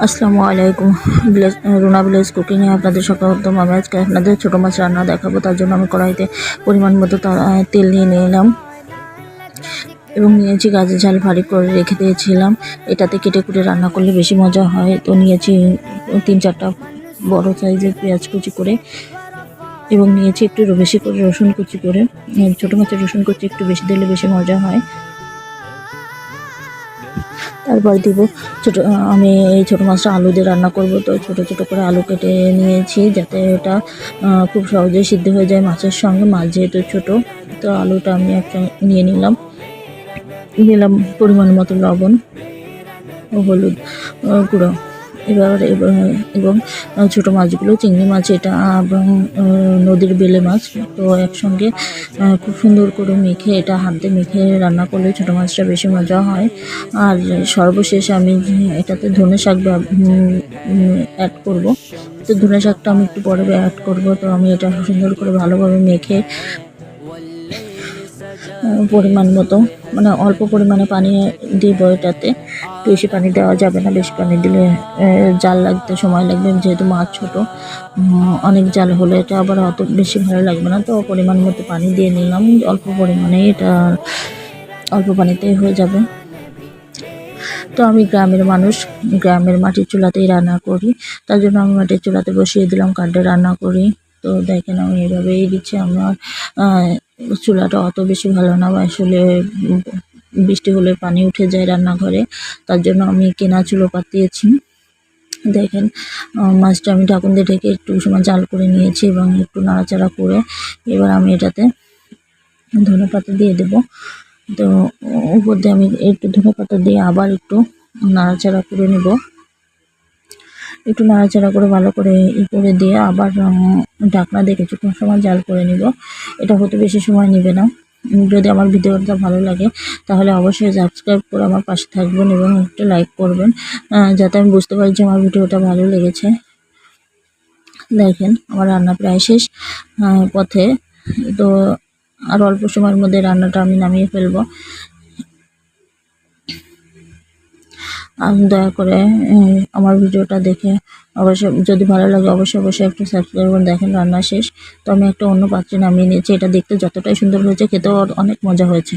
আসসালামু আলাইকুম। রুনা ভিলেজ কুকিংয়ে আপনাদের স্বাগতম। আমি আজকে আপনাদের ছোটো মাছ রান্না দেখাবো। তার জন্য আমি কড়াইতে পরিমাণ মতো তেল নিয়ে নিলাম এবং নিয়েছি গাজর ঝাল ভারী করে রেখে দিয়েছিলাম। এটাতে কেটে কুটে রান্না করলে বেশি মজা হয়। তো নিয়েছি 3-4টা বড় সাইজের পেঁয়াজ কুচি করে এবং নিয়েছি একটু বেশি করে রসুন কুচি করে। ছোটো মাছের রসুন কুচি একটু বেশি দিলে বেশি মজা হয়। তারপর দিব আমি এই ছোটো মাছটা আলু দিয়ে রান্না করব। তো ছোটো ছোটো করে আলু কেটে নিয়েছি যাতে এটা খুব সহজেই সিদ্ধ হয়ে যায় মাছের সঙ্গে। মাছ যেহেতু ছোটো, তো আলুটা আমি একটা নিয়ে নিলাম পরিমাণ মতো লবণ ও হলুদ গুঁড়ো। এবং ছোটো মাছগুলো চিংড়ি মাছ এটা এবং নদীর বেলে মাছ, তো একসঙ্গে খুব সুন্দর করে মেখে এটা হাত দিয়ে মেখে রান্না করলে ছোটো মাছটা বেশি মজা হয়। আর সর্বশেষ আমি এটাতে ধনে শাক অ্যাড করব। তো ধনে শাকটা আমি একটু পরে অ্যাড করব। তো আমি এটা সুন্দর করে ভালোভাবে মেখে পরিমাণ মতো অল্প পরিমাণে পানি দিব। এটাতে বেশি পানি দেওয়া যাবে না, বেশি পানি দিলে জাল লাগতে সময় লাগবে। যেহেতু মাছ ছোটো, অনেক জাল হলে এটা আবার অত বেশি ভালো লাগবে না। তো পরিমাণ মতো পানি দিয়ে নিলাম, অল্প পরিমাণে, এটা অল্প পানিতেই হয়ে যাবে। তো আমি গ্রামের মানুষ, গ্রামের মাটির চুলাতেই রান্না করি। তার জন্য আমি মাটির চুলাতে বসিয়ে দিলাম, কাঠে রান্না করি। তো দেখেন আমি এভাবেই দিচ্ছি। আমার চুলাটা অত বেশি ভালো না, আসলে বৃষ্টি হলে পানি উঠে যায় রান্নাঘরে। তার জন্য আমি কেনা চুলো পাতিয়েছি। দেখেন মাছটা আমি ঢাকুন দিয়ে ঢেকে একটু সময় জাল করে নিয়েছি এবং একটু নাড়াচাড়া করে এবার আমি এটাতে ধনেপাতা দিয়ে দেব। তো উপর দিয়ে আমি একটু ধনেপাতা দিয়ে আবার একটু নাড়াচাড়া করে নেব। একটু নাড়াচাড়া করে ভালো করে করে দিয়ে আবার ঢাকনা দিয়ে কিছুক্ষণ সময় জাল করে নিব। এটা হতে বেশি সময় নেবে না। যদি আমার ভিডিওটা ভালো লাগে তাহলে অবশ্যই সাবস্ক্রাইব করে আমার পাশে থাকবেন এবং একটু লাইক করবেন, যাতে আমি বুঝতে পারি যে আমার ভিডিওটা ভালো লেগেছে। দেখেন আমার রান্না প্রায় শেষ পথে। তো আর অল্প সময়ের মধ্যে রান্নাটা আমি নামিয়ে ফেলবো। দয়া করে আমার ভিডিওটা দেখে অবশ্যই, যদি ভালো লাগে অবশ্যই একটা সাবস্ক্রাইব করুন। দেখেন রান্না শেষ। তো আমি একটা অন্য পাত্রে নামিয়ে নিয়েছি। এটা দেখতে যতটাই সুন্দর হয়েছে, খেতেও অনেক মজা হয়েছে।